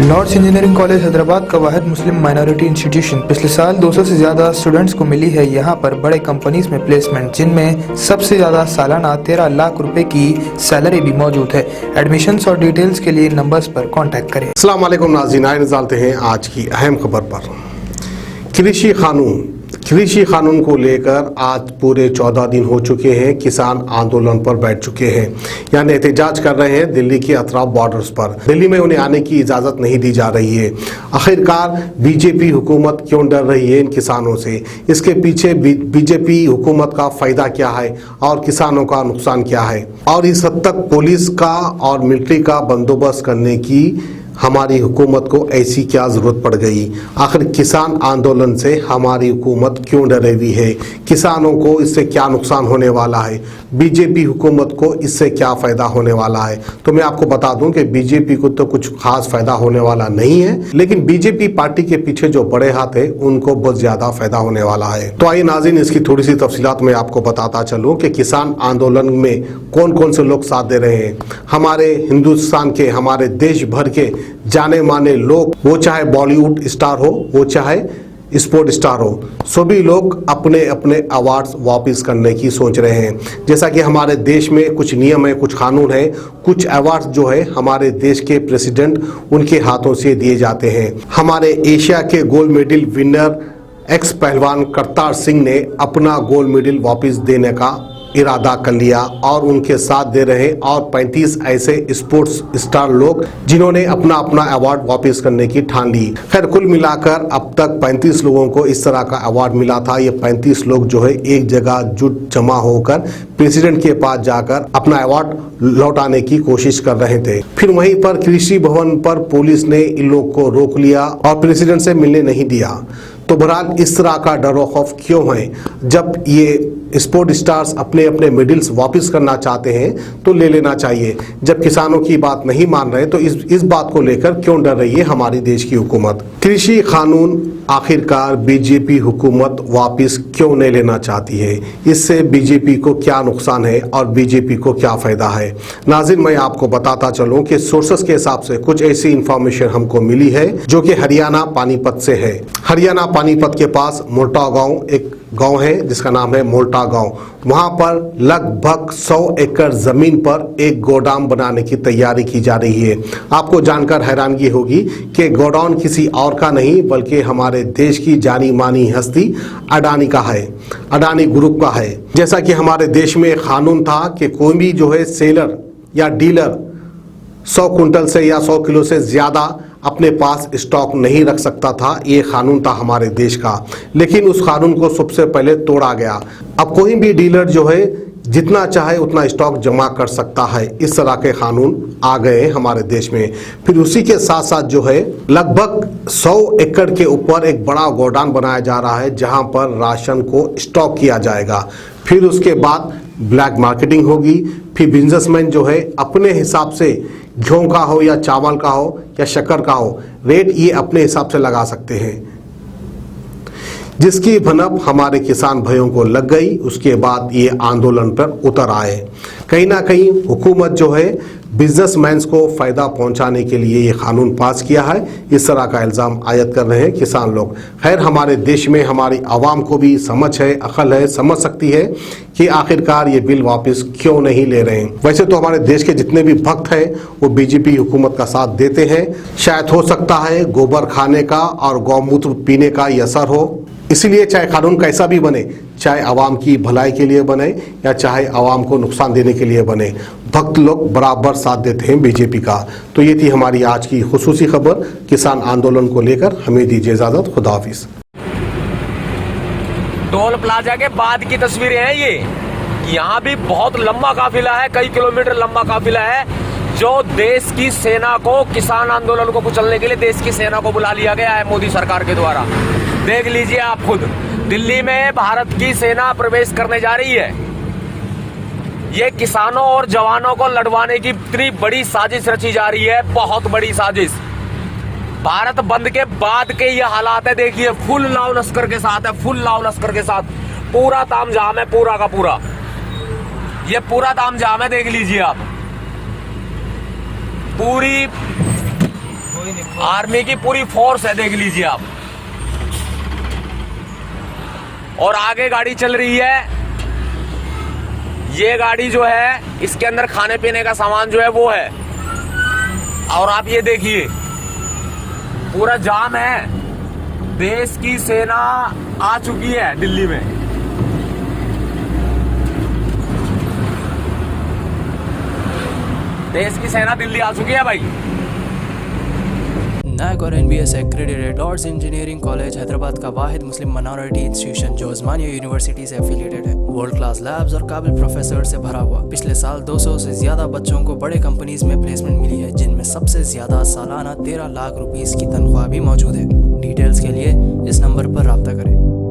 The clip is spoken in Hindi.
लॉर्ड्स इंजीनियरिंग कॉलेज हैदराबाद का वाहिद मुस्लिम माइनॉरिटी इंस्टीट्यूशन। पिछले साल 200 से ज्यादा स्टूडेंट्स को मिली है यहाँ पर बड़े कंपनीज में प्लेसमेंट, जिनमें सबसे ज्यादा सालाना 13 लाख रुपए की सैलरी भी मौजूद है। एडमिशन्स और डिटेल्स के लिए नंबर्स पर कांटेक्ट करें। अस्सलाम वालेकुम नाज़रीन, आइए डालते हैं आज की अहम खबर पर। कृषि कानून को लेकर आज पूरे 14 दिन हो चुके हैं। किसान आंदोलन पर बैठ चुके हैं, यानी एहतजाज कर रहे हैं दिल्ली के अतराफ बॉर्डर्स पर। दिल्ली में उन्हें आने की इजाज़त नहीं दी जा रही है। आखिरकार बीजेपी हुकूमत क्यों डर रही है इन किसानों से? इसके पीछे बीजेपी हुकूमत का फ़ायदा क्या है और किसानों का नुकसान क्या है? और इस हद तक पुलिस का और मिलिट्री का बंदोबस्त करने की हमारी हुकूमत को ऐसी क्या ज़रूरत पड़ गई? आखिर किसान आंदोलन से हमारी हुकूमत क्यों डरी हुई है? किसानों को इससे क्या नुकसान होने वाला है? बीजेपी हुकूमत को इससे क्या फ़ायदा होने वाला है? तो मैं आपको बता दूं कि बीजेपी को तो कुछ खास फ़ायदा होने वाला नहीं है, लेकिन बीजेपी पार्टी के पीछे जो बड़े हाथ है उनको बहुत ज़्यादा फ़ायदा होने वाला है। तो आइए नाज़रीन, इसकी थोड़ी सी तफसीलात मैं आपको बताता चलूँ कि किसान आंदोलन में कौन कौन से लोग साथ दे रहे हैं। हमारे हिंदुस्तान के, हमारे देश भर के जाने माने लोग, वो चाहे बॉलीवुड स्टार हो, वो चाहे स्पोर्ट स्टार हो, सभी लोग अपने अपने अवार्ड्स वापस करने की सोच रहे हैं। जैसा कि हमारे देश में कुछ नियम है, कुछ कानून है, कुछ अवार्ड्स जो है हमारे देश के प्रेसिडेंट उनके हाथों से दिए जाते हैं। हमारे एशिया के गोल्ड मेडल विनर एक्स पहलवान करतार सिंह ने अपना गोल्ड मेडल वापस देने का इरादा कर लिया और उनके साथ दे रहे और 35 ऐसे स्पोर्ट्स स्टार लोग जिन्होंने अपना अपना अवार्ड वापस करने की ठान ली। खैर, कुल मिलाकर अब तक 35 लोगों को इस तरह का अवार्ड मिला था। ये 35 लोग जो है एक जगह जुट जमा होकर प्रेसिडेंट के पास जाकर अपना अवार्ड लौटाने की कोशिश कर रहे थे। फिर वहीं पर कृषि भवन पर पुलिस ने इन लोग को रोक लिया और प्रेसिडेंट से मिलने नहीं दिया। तो बहरहाल इस तरह का डर और खौफ क्यों है? जब ये स्पोर्ट स्टार्स अपने अपने मेडल्स वापस करना चाहते हैं तो ले लेना चाहिए। जब किसानों की बात नहीं मान रहे तो इस बात को लेकर क्यों डर रही है हमारी देश की हुकूमत? कृषि कानून आखिरकार बीजेपी हुकूमत वापस क्यों नहीं लेना चाहती है? इससे बीजेपी को क्या नुकसान है और बीजेपी को क्या फ़ायदा है? नाज़रीन, मैं आपको बताता चलूं कि सोर्सेस के हिसाब से कुछ ऐसी इंफॉर्मेशन हमको मिली है जो कि हरियाणा पानीपत से है। हरियाणा पानीपत के पास मोल्टा गांव एक गांव है जिसका नाम है मोल्टा गांव। वहां पर लगभग 100 एकड़ जमीन पर एक गोडाउन बनाने की तैयारी की जा रही है। आपको जानकर हैरानगी होगी कि गोडाउन किसी और का नहीं बल्कि हमारे देश की जानी मानी हस्ती अडानी का है, अडानी ग्रुप का है। जैसा कि हमारे देश में कानून था कि कोई भी जो है सेलर या डीलर 100 कुंटल से या 100 किलो से ज़्यादा अपने पास स्टॉक नहीं रख सकता था। ये कानून था हमारे देश का, लेकिन उस कानून को सबसे पहले तोड़ा गया। अब कोई भी डीलर जो है जितना चाहे उतना स्टॉक जमा कर सकता है। इस तरह के कानून आ गए हैं हमारे देश में। फिर उसी के साथ साथ जो है लगभग 100 एकड़ के ऊपर एक बड़ा गोडाउन बनाया जा रहा है जहां पर राशन को स्टॉक किया जाएगा। फिर उसके बाद ब्लैक मार्केटिंग होगी। फिर बिजनेसमैन जो है अपने हिसाब से गेहूं का हो या चावल का हो या शक्कर का हो, रेट ये अपने हिसाब से लगा सकते हैं। जिसकी भनक हमारे किसान भाइयों को लग गई, उसके बाद ये आंदोलन पर उतर आए। कहीं ना कहीं हुकूमत जो है बिजनेसमैन को फ़ायदा पहुंचाने के लिए ये कानून पास किया है, इस तरह का इल्ज़ाम आयद कर रहे हैं किसान लोग। खैर, हमारे देश में हमारी आवाम को भी समझ है, अकल है, समझ सकती है कि आखिरकार ये बिल वापस क्यों नहीं ले रहे हैं। वैसे तो हमारे देश के जितने भी भक्त हैं वो बीजेपी हुकूमत का साथ देते हैं। शायद हो सकता है गोबर खाने का और गौमूत्र पीने का ये असर हो। इसीलिए चाहे कानून कैसा भी बने, चाहे आवाम की भलाई के लिए बने या चाहे आवाम को नुकसान देने के लिए बने, भक्त लोग बराबर साथ देते हैं बीजेपी का। तो ये थी हमारी आज की खुसूसी खबर किसान आंदोलन को लेकर। हमें दीजिए इजाजत। खुदा हाफिज। टोल प्लाजा के बाद की तस्वीरें हैं ये। यहाँ भी बहुत लंबा काफिला है, कई किलोमीटर लंबा काफिला है, जो देश की सेना को, किसान आंदोलन को कुचलने के लिए देश की सेना को बुला लिया गया है मोदी सरकार के द्वारा। देख लीजिए आप खुद, दिल्ली में भारत की सेना प्रवेश करने जा रही है। ये किसानों और जवानों को लड़वाने की इतनी बड़ी साजिश रची जा रही है, बहुत बड़ी साजिश। भारत बंद के बाद के ये हालात है। देखिए, फुल लाव लश्कर के साथ है, फुल लाव लश्कर के साथ पूरा तामझाम है, पूरा का पूरा। ये पूरा तामझाम है, देख लीजिए आप। पूरी आर्मी की पूरी फोर्स है, देख लीजिए आप। और आगे गाड़ी चल रही है, ये गाड़ी जो है इसके अंदर खाने पीने का सामान जो है वो है। और आप ये देखिए पूरा जाम है। देश की सेना आ चुकी है दिल्ली में। देश की सेना दिल्ली आ चुकी है भाई। NAC और NBS accredited Lords engineering college Hyderabad का वाहिद मुस्लिम माइनॉरिटी इंस्टीट्यूशन जो उस्मानिया यूनिवर्सिटी से एफिलिएटेड है। वर्ल्ड क्लास लैब्स और काबिल प्रोफेसर से भरा हुआ। पिछले साल 200 से ज्यादा बच्चों को बड़े कंपनीज में प्लेसमेंट मिली है, जिनमें सबसे ज्यादा सालाना 13 लाख रुपीस की तनख्वाह भी मौजूद है। डिटेल्स के लिए इस नंबर पर राब्ता करें।